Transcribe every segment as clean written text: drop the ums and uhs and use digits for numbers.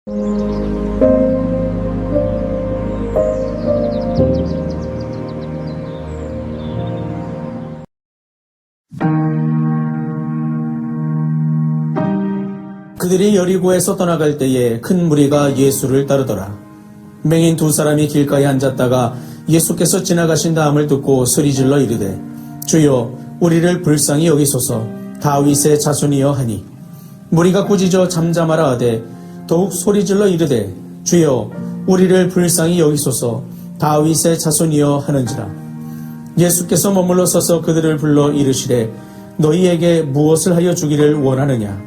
그들이 여리고에서 떠나갈 때에 큰 무리가 예수를 따르더라. 맹인 두 사람이 길가에 앉았다가 예수께서 지나가신 다음을 듣고 소리질러 이르되 주여 우리를 불쌍히 여기소서 다윗의 자손이여 하니 무리가 꾸짖어 잠잠하라 하되 더욱 소리질러 이르되 주여 우리를 불쌍히 여기소서 다윗의 자손이여 하는지라. 예수께서 머물러 서서 그들을 불러 이르시되 너희에게 무엇을 하여 주기를 원하느냐.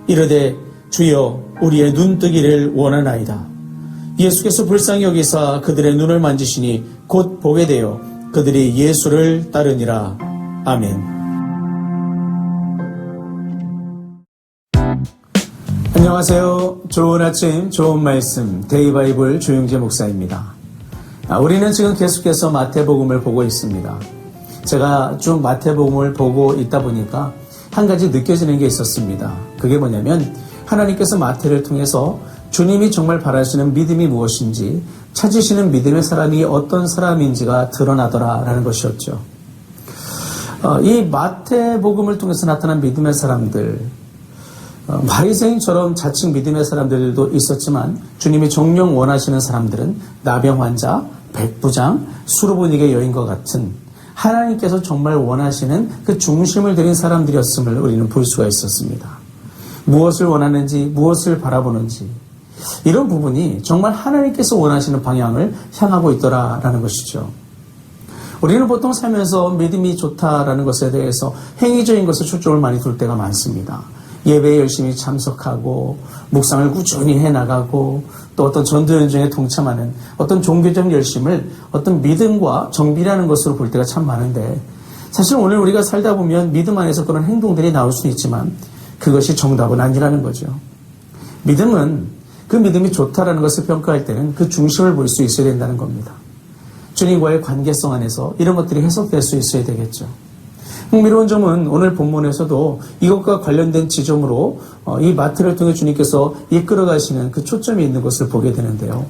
이르되 주여 우리의 눈뜨기를 원하나이다. 예수께서 불쌍히 여기사 그들의 눈을 만지시니 곧 보게 되어 그들이 예수를 따르니라. 아멘. 안녕하세요. 좋은 아침 좋은 말씀 데이바이블 조용재 목사입니다. 우리는 지금 계속해서 마태복음을 보고 있습니다. 제가 쭉 마태복음을 보고 있다 보니까 한 가지 느껴지는 게 있었습니다. 그게 뭐냐면 하나님께서 마태를 통해서 주님이 정말 바라시는 믿음이 무엇인지 찾으시는 믿음의 사람이 어떤 사람인지가 드러나더라라는 것이었죠. 이 마태복음을 통해서 나타난 믿음의 사람들, 바리새인처럼 자칭 믿음의 사람들도 있었지만 주님이 정녕 원하시는 사람들은 나병 환자, 백부장, 수르보니게 여인과 같은 하나님께서 정말 원하시는 그 중심을 들인 사람들이었음을 우리는 볼 수가 있었습니다. 무엇을 원하는지, 무엇을 바라보는지 이런 부분이 정말 하나님께서 원하시는 방향을 향하고 있더라라는 것이죠. 우리는 보통 살면서 믿음이 좋다라는 것에 대해서 행위적인 것에 초점을 많이 둘 때가 많습니다. 예배에 열심히 참석하고 묵상을 꾸준히 해나가고 또 어떤 전도연정에 동참하는 어떤 종교적 열심을 어떤 믿음과 정비라는 것으로 볼 때가 참 많은데 사실 오늘 우리가 살다 보면 믿음 안에서 그런 행동들이 나올 수는 있지만 그것이 정답은 아니라는 거죠. 믿음은 그 믿음이 좋다라는 것을 평가할 때는 그 중심을 볼 수 있어야 된다는 겁니다. 주님과의 관계성 안에서 이런 것들이 해석될 수 있어야 되겠죠. 흥미로운 점은 오늘 본문에서도 이것과 관련된 지점으로 이 마태를 통해 주님께서 이끌어 가시는 그 초점이 있는 것을 보게 되는데요.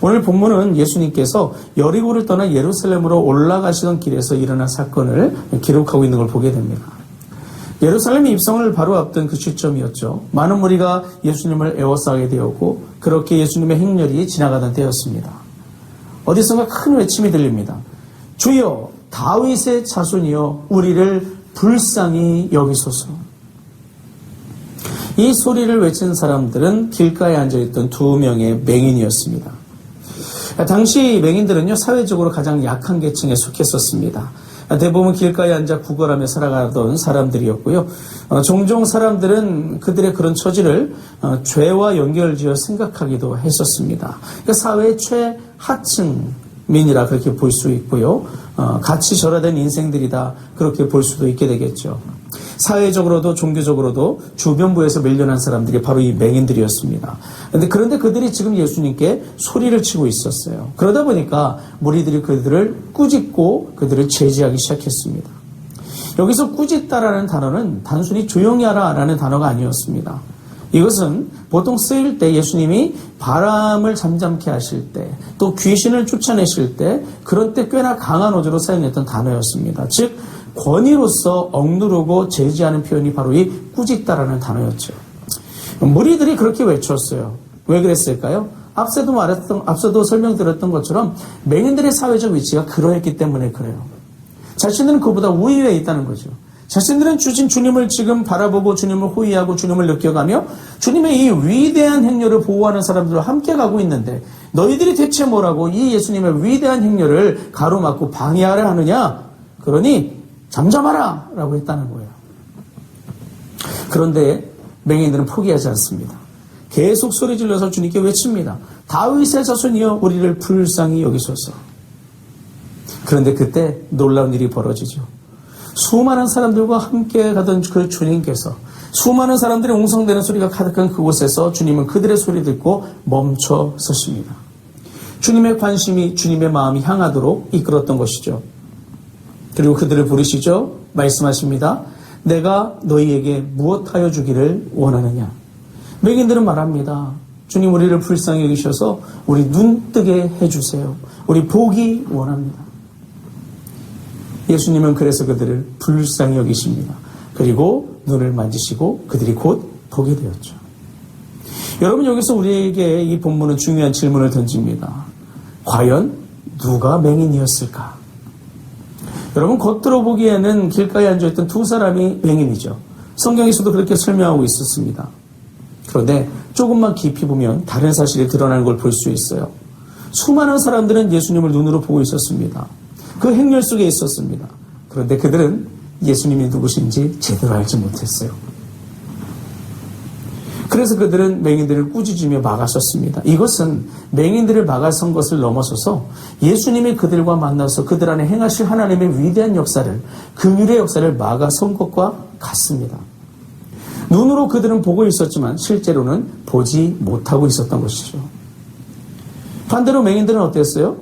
오늘 본문은 예수님께서 여리고를 떠나 예루살렘으로 올라가시던 길에서 일어난 사건을 기록하고 있는 걸 보게 됩니다. 예루살렘 입성을 바로 앞둔 그 시점이었죠. 많은 무리가 예수님을 에워싸게 되었고 그렇게 예수님의 행렬이 지나가던 때였습니다. 어디선가 큰 외침이 들립니다. 주여 다윗의 자손이여 우리를 불쌍히 여기소서. 이 소리를 외친 사람들은 길가에 앉아있던 두 명의 맹인이었습니다. 당시 맹인들은요 사회적으로 가장 약한 계층에 속했었습니다. 대부분 길가에 앉아 구걸하며 살아가던 사람들이었고요. 종종 사람들은 그들의 그런 처지를 죄와 연결지어 생각하기도 했었습니다. 그러니까 사회의 최하층민이라 그렇게 볼 수 있고요. 같이 절하된 인생들이다 그렇게 볼 수도 있게 되겠죠. 사회적으로도 종교적으로도 주변부에서 밀려난 사람들이 바로 이 맹인들이었습니다. 그런데 그들이 지금 예수님께 소리를 치고 있었어요. 그러다 보니까 무리들이 그들을 꾸짖고 그들을 제지하기 시작했습니다. 여기서 꾸짖다라는 단어는 단순히 조용히 하라라는 단어가 아니었습니다. 이것은 보통 쓰일 때 예수님이 바람을 잠잠케 하실 때, 또 귀신을 쫓아내실 때, 그런 때 꽤나 강한 어조로 사용했던 단어였습니다. 즉 권위로서 억누르고 제지하는 표현이 바로 이 꾸짖다라는 단어였죠. 무리들이 그렇게 외쳤어요. 왜 그랬을까요? 앞서도 설명드렸던 것처럼 맹인들의 사회적 위치가 그러했기 때문에 그래요. 자신들은 그보다 우위에 있다는 거죠. 자신들은 주님을 지금 바라보고 주님을 호위하고 주님을 느껴가며 주님의 이 위대한 행렬을 보호하는 사람들과 함께 가고 있는데 너희들이 대체 뭐라고 이 예수님의 위대한 행렬을 가로막고 방해하려 하느냐? 그러니 잠잠하라! 라고 했다는 거예요. 그런데 맹인들은 포기하지 않습니다. 계속 소리 질러서 주님께 외칩니다. 다윗의 자손이여 우리를 불쌍히 여기소서. 그런데 그때 놀라운 일이 벌어지죠. 수많은 사람들과 함께 가던 그 주님께서 수많은 사람들의 웅성대는 소리가 가득한 그곳에서 주님은 그들의 소리 듣고 멈춰 서십니다. 주님의 관심이 주님의 마음이 향하도록 이끌었던 것이죠. 그리고 그들을 부르시죠. 말씀하십니다. 내가 너희에게 무엇하여 주기를 원하느냐. 맹인들은 말합니다. 주님 우리를 불쌍히 여기셔서 우리 눈뜨게 해주세요. 우리 보기 원합니다. 예수님은 그래서 그들을 불쌍히 여기십니다. 그리고 눈을 만지시고 그들이 곧 보게 되었죠. 여러분, 여기서 우리에게 이 본문은 중요한 질문을 던집니다. 과연 누가 맹인이었을까? 여러분, 겉으로 보기에는 길가에 앉아있던 두 사람이 맹인이죠. 성경에서도 그렇게 설명하고 있었습니다. 그런데 조금만 깊이 보면 다른 사실이 드러나는 걸 볼 수 있어요. 수많은 사람들은 예수님을 눈으로 보고 있었습니다. 그 행렬 속에 있었습니다. 그런데 그들은 예수님이 누구신지 제대로 알지 못했어요. 그래서 그들은 맹인들을 꾸짖으며 막아섰습니다. 이것은 맹인들을 막아선 것을 넘어서서 예수님이 그들과 만나서 그들 안에 행하실 하나님의 위대한 역사를, 긍휼의 역사를 막아선 것과 같습니다. 눈으로 그들은 보고 있었지만 실제로는 보지 못하고 있었던 것이죠. 반대로 맹인들은 어땠어요?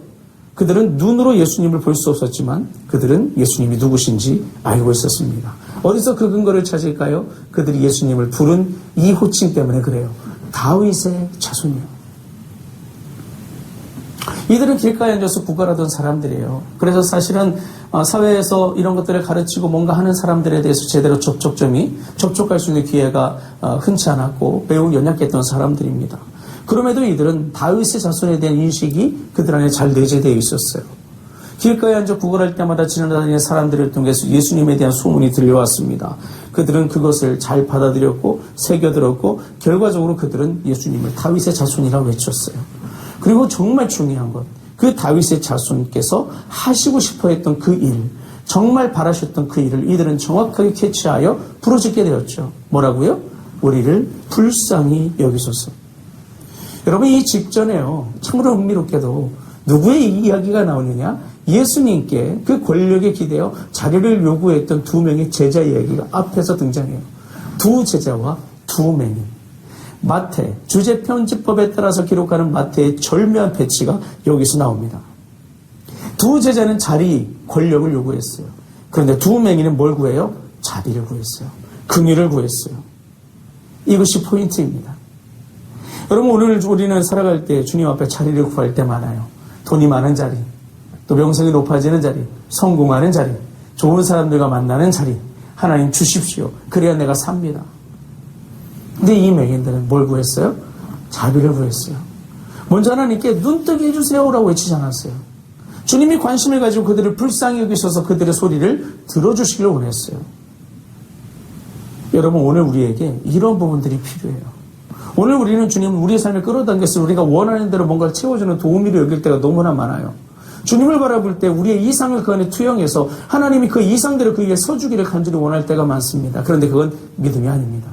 그들은 눈으로 예수님을 볼 수 없었지만 그들은 예수님이 누구신지 알고 있었습니다. 어디서 그 근거를 찾을까요? 그들이 예수님을 부른 이 호칭 때문에 그래요. 다윗의 자손이요. 이들은 길가에 앉아서 구걸하던 사람들이에요. 그래서 사실은 사회에서 이런 것들을 가르치고 뭔가 하는 사람들에 대해서 제대로 접촉할 수 있는 기회가 흔치 않았고 매우 연약했던 사람들입니다. 그럼에도 이들은 다윗의 자손에 대한 인식이 그들 안에 잘 내재되어 있었어요. 길가에 앉아 구걸할 때마다 지나다니는 사람들을 통해서 예수님에 대한 소문이 들려왔습니다. 그들은 그것을 잘 받아들였고 새겨들었고 결과적으로 그들은 예수님을 다윗의 자손이라고 외쳤어요. 그리고 정말 중요한 것, 그 다윗의 자손께서 하시고 싶어 했던 그 일, 정말 바라셨던 그 일을 이들은 정확하게 캐치하여 부르짖게 되었죠. 뭐라고요? 우리를 불쌍히 여기소서. 여러분, 이 직전에요, 참으로 흥미롭게도 누구의 이야기가 나오느냐? 예수님께 그 권력에 기대어 자료를 요구했던 두 명의 제자 이야기가 앞에서 등장해요. 두 제자와 두 맹인. 마태, 주제 편집법에 따라서 기록하는 마태의 절묘한 배치가 여기서 나옵니다. 두 제자는 자리, 권력을 요구했어요. 그런데 두 맹인은 뭘 구해요? 자비를 구했어요. 긍휼을 구했어요. 이것이 포인트입니다. 여러분, 오늘 우리는 살아갈 때 주님 앞에 자리를 구할 때 많아요. 돈이 많은 자리, 또 명성이 높아지는 자리, 성공하는 자리, 좋은 사람들과 만나는 자리, 하나님 주십시오. 그래야 내가 삽니다. 근데 이 맹인들은 뭘 구했어요? 자비를 구했어요. 먼저 하나님께 눈뜨게 해주세요라고 외치지 않았어요. 주님이 관심을 가지고 그들을 불쌍히 여기셔서 그들의 소리를 들어주시길 원했어요. 여러분, 오늘 우리에게 이런 부분들이 필요해요. 오늘 우리는 주님은 우리의 삶을 끌어당겨서 우리가 원하는 대로 뭔가를 채워주는 도우미로 여길 때가 너무나 많아요. 주님을 바라볼 때 우리의 이상을 그 안에 투영해서 하나님이 그 이상대로 그 위에 서주기를 간절히 원할 때가 많습니다. 그런데 그건 믿음이 아닙니다.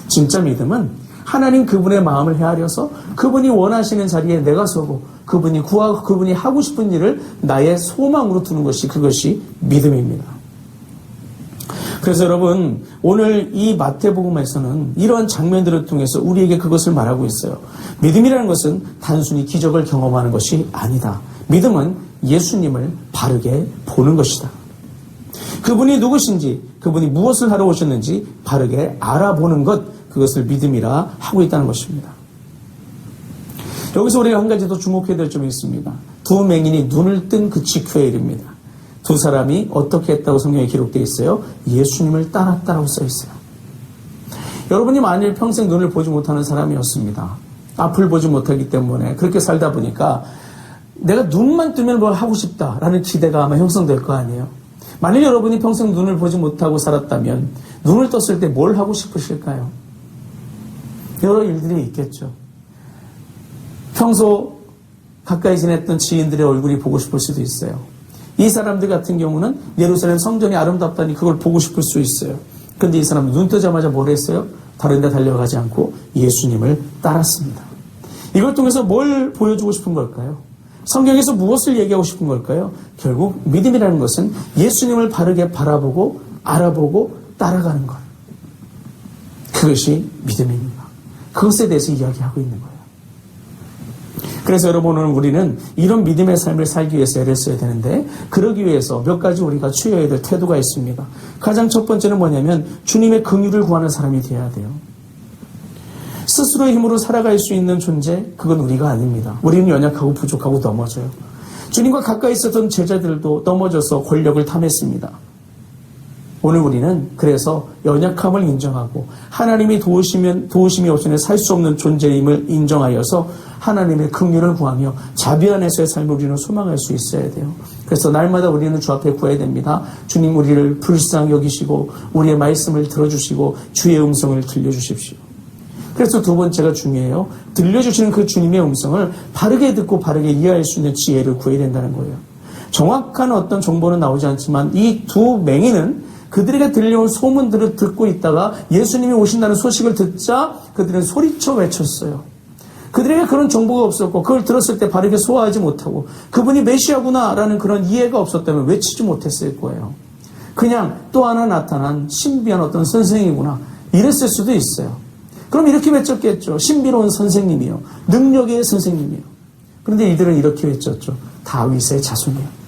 진짜 믿음은 하나님 그분의 마음을 헤아려서 그분이 원하시는 자리에 내가 서고 그분이 구하고 그분이 하고 싶은 일을 나의 소망으로 두는 것이, 그것이 믿음입니다. 그래서 여러분, 오늘 이 마태복음에서는 이러한 장면들을 통해서 우리에게 그것을 말하고 있어요. 믿음이라는 것은 단순히 기적을 경험하는 것이 아니다. 믿음은 예수님을 바르게 보는 것이다. 그분이 누구신지, 그분이 무엇을 하러 오셨는지 바르게 알아보는 것, 그것을 믿음이라 하고 있다는 것입니다. 여기서 우리가 한 가지 더 주목해야 될 점이 있습니다. 두 맹인이 눈을 뜬 그 직후의 일입니다. 두 사람이 어떻게 했다고 성경에 기록되어 있어요? 예수님을 따랐다라고 써 있어요. 여러분이 만일 평생 눈을 보지 못하는 사람이었습니다. 앞을 보지 못하기 때문에 그렇게 살다 보니까 내가 눈만 뜨면 뭘 하고 싶다라는 기대가 아마 형성될 거 아니에요. 만일 여러분이 평생 눈을 보지 못하고 살았다면 눈을 떴을 때 뭘 하고 싶으실까요? 여러 일들이 있겠죠. 평소 가까이 지냈던 지인들의 얼굴이 보고 싶을 수도 있어요. 이 사람들 같은 경우는 예루살렘 성전이 아름답다니 그걸 보고 싶을 수 있어요. 그런데 이 사람은 눈 뜨자마자 뭘 했어요? 다른 데 달려가지 않고 예수님을 따랐습니다. 이걸 통해서 뭘 보여주고 싶은 걸까요? 성경에서 무엇을 얘기하고 싶은 걸까요? 결국 믿음이라는 것은 예수님을 바르게 바라보고 알아보고 따라가는 것. 그것이 믿음입니다. 그것에 대해서 이야기하고 있는 거예요. 그래서 여러분, 오늘 우리는 이런 믿음의 삶을 살기 위해서 애를 써야 되는데, 그러기 위해서 몇 가지 우리가 취해야 될 태도가 있습니다. 가장 첫 번째는 뭐냐면 주님의 긍휼을 구하는 사람이 되어야 돼요. 스스로의 힘으로 살아갈 수 있는 존재, 그건 우리가 아닙니다. 우리는 연약하고 부족하고 넘어져요. 주님과 가까이 있었던 제자들도 넘어져서 권력을 탐했습니다. 오늘 우리는 그래서 연약함을 인정하고 하나님이 도우심이 없이는 살 수 없는 존재임을 인정하여서 하나님의 긍휼을 구하며 자비 안에서의 삶을 우리는 소망할 수 있어야 돼요. 그래서 날마다 우리는 주 앞에 구해야 됩니다. 주님, 우리를 불쌍히 여기시고 우리의 말씀을 들어주시고 주의 음성을 들려주십시오. 그래서 두 번째가 중요해요. 들려주시는 그 주님의 음성을 바르게 듣고 바르게 이해할 수 있는 지혜를 구해야 된다는 거예요. 정확한 어떤 정보는 나오지 않지만 이 두 맹인은 그들에게 들려온 소문들을 듣고 있다가 예수님이 오신다는 소식을 듣자 그들은 소리쳐 외쳤어요. 그들에게 그런 정보가 없었고 그걸 들었을 때 바르게 소화하지 못하고 그분이 메시아구나라는 그런 이해가 없었다면 외치지 못했을 거예요. 그냥 또 하나 나타난 신비한 어떤 선생이구나 이랬을 수도 있어요. 그럼 이렇게 외쳤겠죠. 신비로운 선생님이요. 능력의 선생님이요. 그런데 이들은 이렇게 외쳤죠. 다윗의 자손이요.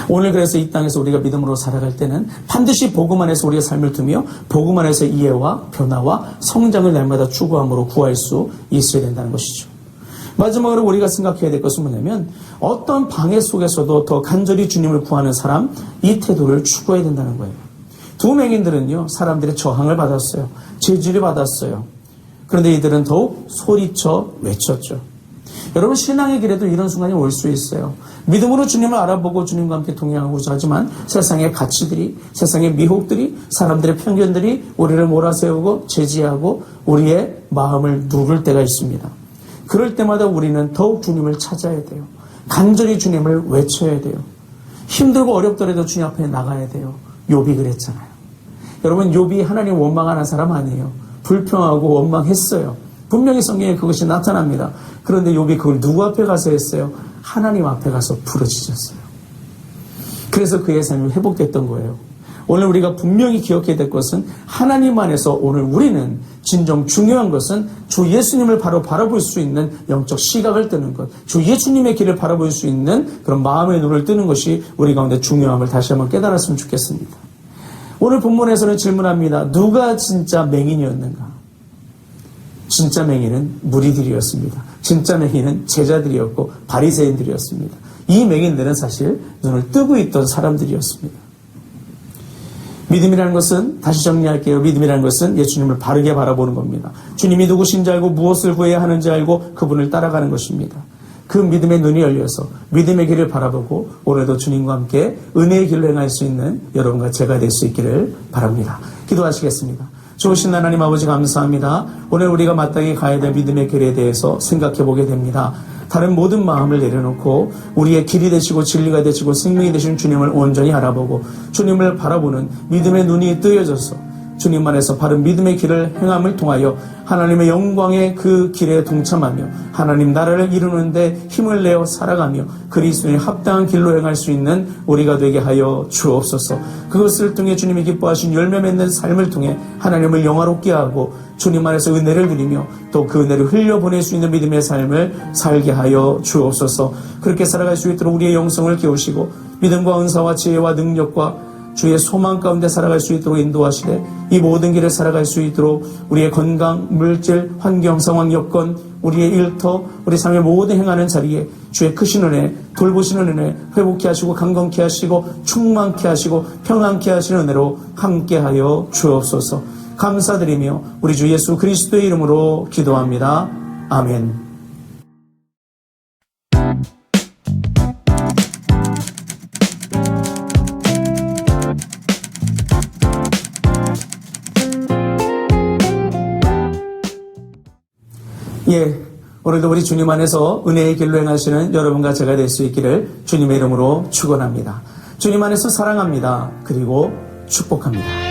오늘 그래서 이 땅에서 우리가 믿음으로 살아갈 때는 반드시 복음 안에서 우리의 삶을 두며 복음 안에서 이해와 변화와 성장을 날마다 추구함으로 구할 수 있어야 된다는 것이죠. 마지막으로 우리가 생각해야 될 것은 뭐냐면 어떤 방해 속에서도 더 간절히 주님을 구하는 사람, 이 태도를 추구해야 된다는 거예요. 두 맹인들은요, 사람들의 저항을 받았어요. 제지를 받았어요. 그런데 이들은 더욱 소리쳐 외쳤죠. 여러분, 신앙의 길에도 이런 순간이 올 수 있어요. 믿음으로 주님을 알아보고 주님과 함께 동행하고자 하지만 세상의 가치들이, 세상의 미혹들이, 사람들의 편견들이 우리를 몰아세우고 제지하고 우리의 마음을 누를 때가 있습니다. 그럴 때마다 우리는 더욱 주님을 찾아야 돼요. 간절히 주님을 외쳐야 돼요. 힘들고 어렵더라도 주님 앞에 나가야 돼요. 욥이 그랬잖아요. 여러분, 욥이 하나님 원망하는 사람 아니에요. 불평하고 원망했어요. 분명히 성경에 그것이 나타납니다. 그런데 욥이 그걸 누구 앞에 가서 했어요? 하나님 앞에 가서 부르짖었어요. 그래서 그의 삶이 회복됐던 거예요. 오늘 우리가 분명히 기억해야 될 것은 하나님 안에서 오늘 우리는 진정 중요한 것은 주 예수님을 바로 바라볼 수 있는 영적 시각을 뜨는 것, 주 예수님의 길을 바라볼 수 있는 그런 마음의 눈을 뜨는 것이 우리 가운데 중요함을 다시 한번 깨달았으면 좋겠습니다. 오늘 본문에서는 질문합니다. 누가 진짜 맹인이었는가? 진짜 맹인은 무리들이었습니다. 진짜 맹인은 제자들이었고 바리새인들이었습니다. 이 맹인들은 사실 눈을 뜨고 있던 사람들이었습니다. 믿음이라는 것은, 다시 정리할게요. 믿음이라는 것은 예수님을 바르게 바라보는 겁니다. 주님이 누구신지 알고 무엇을 구해야 하는지 알고 그분을 따라가는 것입니다. 그 믿음의 눈이 열려서 믿음의 길을 바라보고 오늘도 주님과 함께 은혜의 길로 행할 수 있는 여러분과 제가 될 수 있기를 바랍니다. 기도하시겠습니다. 좋으신 하나님 아버지 감사합니다. 오늘 우리가 마땅히 가야 될 믿음의 길에 대해서 생각해 보게 됩니다. 다른 모든 마음을 내려놓고 우리의 길이 되시고 진리가 되시고 생명이 되신 주님을 온전히 알아보고 주님을 바라보는 믿음의 눈이 뜨여져서 주님 안에서 바른 믿음의 길을 행함을 통하여 하나님의 영광의 그 길에 동참하며 하나님 나라를 이루는데 힘을 내어 살아가며 그리스도의 합당한 길로 행할 수 있는 우리가 되게 하여 주옵소서. 그것을 통해 주님이 기뻐하신 열매 맺는 삶을 통해 하나님을 영화롭게 하고 주님 안에서 은혜를 누리며 또 그 은혜를 흘려보낼 수 있는 믿음의 삶을 살게 하여 주옵소서. 그렇게 살아갈 수 있도록 우리의 영성을 키우시고 믿음과 은사와 지혜와 능력과 주의 소망 가운데 살아갈 수 있도록 인도하시되 이 모든 길을 살아갈 수 있도록 우리의 건강, 물질, 환경, 상황, 여건, 우리의 일터, 우리 삶의 모든 행하는 자리에 주의 크신 은혜, 돌보시는 은혜, 회복케 하시고 강건케 하시고 충만케 하시고 평안케 하시는 은혜로 함께하여 주옵소서. 감사드리며 우리 주 예수 그리스도의 이름으로 기도합니다. 아멘. 오늘도 우리 주님 안에서 은혜의 길로 행하시는 여러분과 제가 될 수 있기를 주님의 이름으로 축원합니다. 주님 안에서 사랑합니다. 그리고 축복합니다.